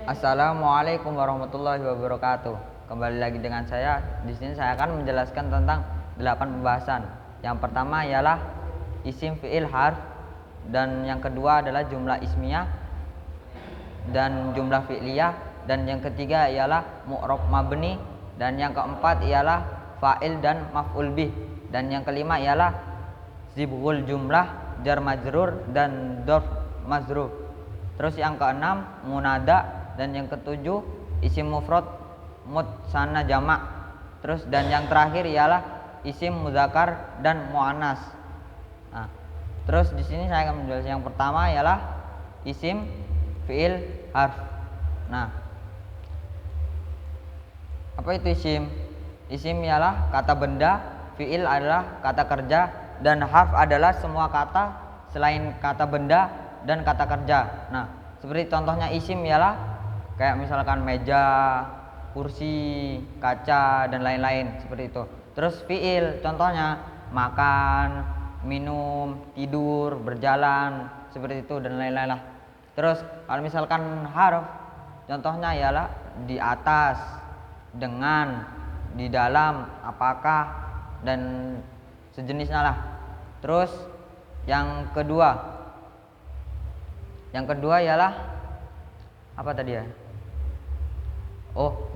Assalamualaikum warahmatullahi wabarakatuh. Kembali lagi dengan saya. Di sini saya akan menjelaskan tentang 8 pembahasan. Yang pertama ialah isim fi'il harf, dan yang kedua adalah jumlah ismiyah dan jumlah fi'liyah, dan yang ketiga ialah mu'rab mabni, dan yang keempat ialah fa'il dan maf'ul bih, dan yang kelima ialah zibghul jumlah, jar majrur dan dzarf mazruf. Terus yang keenam munada, dan yang ketujuh isim mufrad mutsanna jamak. Terus dan yang terakhir ialah isim muzakkar dan muannas. Nah, terus di sini saya akan menjelaskan yang pertama ialah isim fi'il harf. Nah, apa itu isim? Isim ialah kata benda, fi'il adalah kata kerja, dan harf adalah semua kata selain kata benda dan kata kerja. Nah, seperti contohnya isim ialah kayak misalkan meja, kursi, kaca, dan lain-lain seperti itu. Terus fi'il contohnya makan, minum, tidur, berjalan, seperti itu dan lain-lain lah. Terus kalau misalkan harf contohnya ialah di atas, dengan, di dalam, apakah, dan sejenisnya lah. Terus yang kedua ialah apa tadi ya?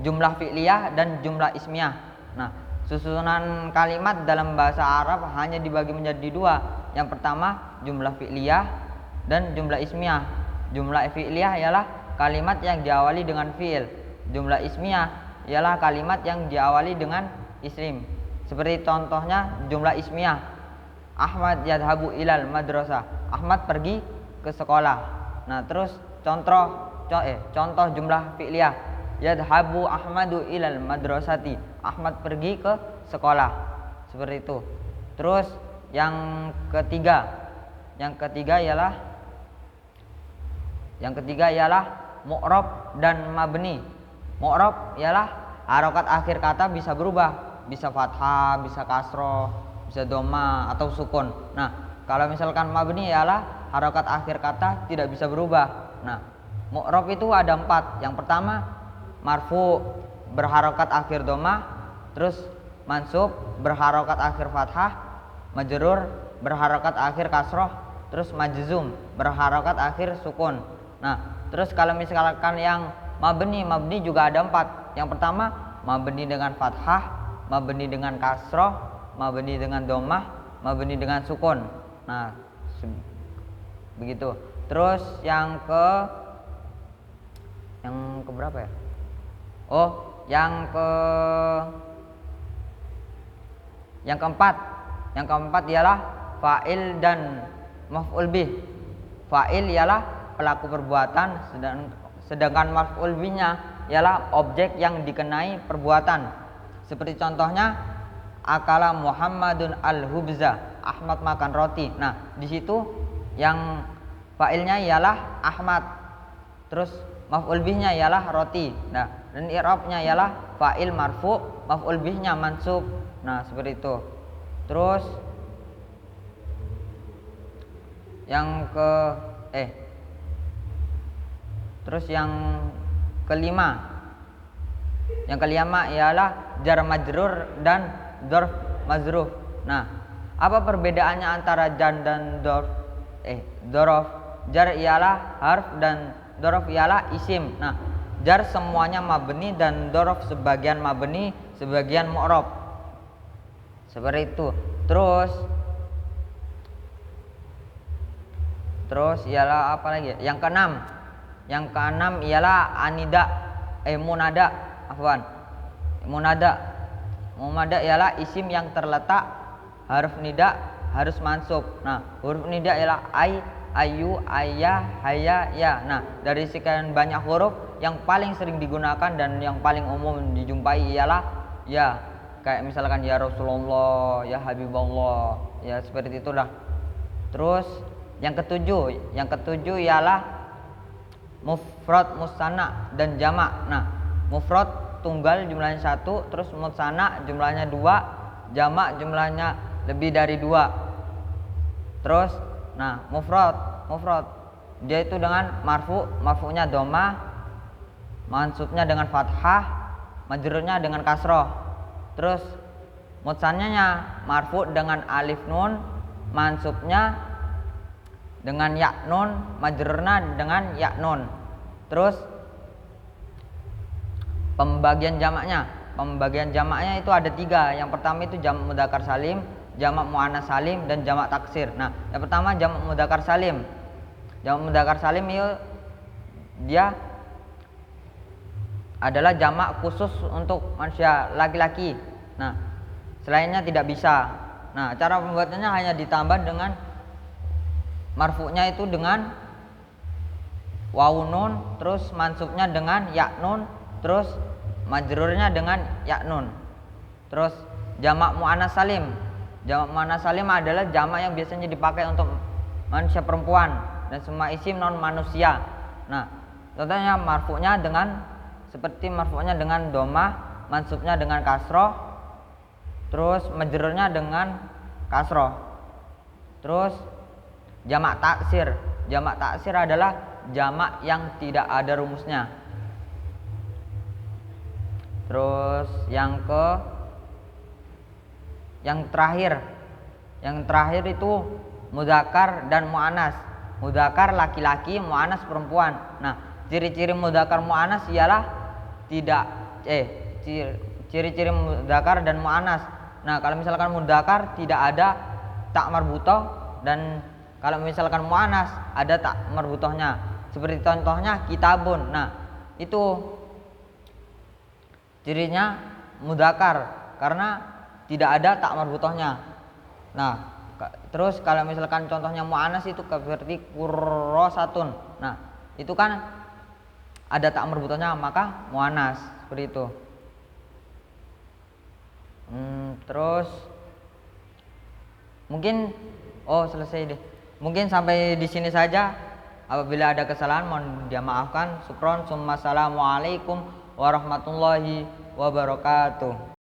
Jumlah fi'liyah dan jumlah ismiyah. Nah, susunan kalimat dalam bahasa Arab hanya dibagi menjadi dua. Yang pertama jumlah fi'liyah dan jumlah ismiyah. Jumlah fi'liyah ialah kalimat yang diawali dengan fi'il. Jumlah ismiyah ialah kalimat yang diawali dengan isim. Seperti contohnya jumlah ismiyah, Ahmad yadhabu ilal madrasah, Ahmad pergi ke sekolah. Nah, terus contoh jumlah fi'liyah, yadhabu Ahmadu ilal madrasati, Ahmad pergi ke sekolah. Seperti itu. Terus yang ketiga ialah mu'rab dan mabni. Mu'rab ialah harokat akhir kata bisa berubah, bisa fathah, bisa kasroh, bisa doma atau sukun. Nah, kalau misalkan mabni ialah harokat akhir kata tidak bisa berubah. Nah, mu'rab itu ada 4. Yang pertama marfu berharokat akhir doma, terus mansub berharokat akhir fathah, majrur berharokat akhir kasroh, terus majzum berharokat akhir sukun. Nah, terus kalau misalkan yang mabni juga ada 4. Yang pertama mabni dengan fathah, mabni dengan kasroh, mabni dengan domah, mabni dengan sukun. Nah, begitu. Terus yang keberapa ya? Yang keempat ialah fa'il dan maf'ul bih. Fa'il ialah pelaku perbuatan, sedangkan maf'ul bihnya ialah objek yang dikenai perbuatan. Seperti contohnya akala Muhammadun al-hubza, Ahmad makan roti. Nah, di situ yang fa'ilnya ialah Ahmad, terus maf'ul bihnya ialah roti. Nah, dan i'rabnya ialah fa'il marfu, maf'ul bihnya mansub. Nah, seperti itu. Terus yang kelima ialah jar majrur dan dzarf mazruf. Nah, apa perbedaannya antara jar dan dzarf? Jar ialah harf dan dzarf ialah isim. Nah, jar semuanya mabni dan dzarf sebagian mabni, sebagian mu'rab. Seperti itu. Terus ialah apa lagi? Yang keenam ialah munada. Munada ialah isim yang terletak huruf nida harus mansub. Nah, huruf nida ialah ayu, ayah, haya, ya. Nah, dari sekian banyak huruf yang paling sering digunakan dan yang paling umum dijumpai ialah ya. Kayak misalkan ya Rasulullah, ya Habibullah, ya seperti itulah. Terus yang ketujuh ialah mufrad, musanna, dan jamak. Nah, mufrad tunggal jumlahnya 1, terus musanna jumlahnya 2, jamak jumlahnya lebih dari 2. Terus mufrad dia itu dengan marfu'nya domah, mansubnya dengan fathah, majrurnya dengan kasroh. Terus mutsananya marfu dengan alif nun, mansubnya dengan ya nun, majrurnya dengan ya nun. Terus pembagian jamaknya itu ada 3. Yang pertama itu jamak mudzakkar salim, jamak muannats salim, dan jamak taksir. Nah, yang pertama jamak mudzakkar salim. Jamak mudzakkar salim itu dia adalah jamak khusus untuk manusia laki-laki. Nah, selainnya tidak bisa. Nah, cara pembuatannya hanya ditambah dengan marfu'nya itu dengan wawu nun, terus mansubnya dengan ya nun, terus majrurnya dengan ya nun. Terus jamak muannats salim. Jamak muannats salim adalah jamak yang biasanya dipakai untuk manusia perempuan dan semua isim non manusia. Nah, contohnya marfu'nya dengan seperti marfu'nya dengan dhammah, mansubnya dengan kasroh, terus majrurnya dengan kasroh. Terus jamak taksir. Jamak taksir adalah jamak yang tidak ada rumusnya. Terus yang terakhir itu mudzakkar dan muannats. Mudzakkar laki-laki, muannats perempuan. Nah, ciri-ciri mudzakkar muannats ialah ciri-ciri mudzakkar dan muannats. Nah, kalau misalkan mudzakkar tidak ada tak marbutoh, dan kalau misalkan muannats ada tak marbutohnya. Seperti contohnya kitabun. Nah, itu cirinya mudzakkar karena tidak ada tak marbutohnya. Nah, terus kalau misalkan contohnya muannats itu seperti kurrosatun. Nah, itu kan ada tak marbutohnya, maka muannats seperti itu. Terus mungkin selesai deh. Mungkin sampai di sini saja. Apabila ada kesalahan mohon dimaafkan. Syukron, assalamualaikum warahmatullahi wabarakatuh.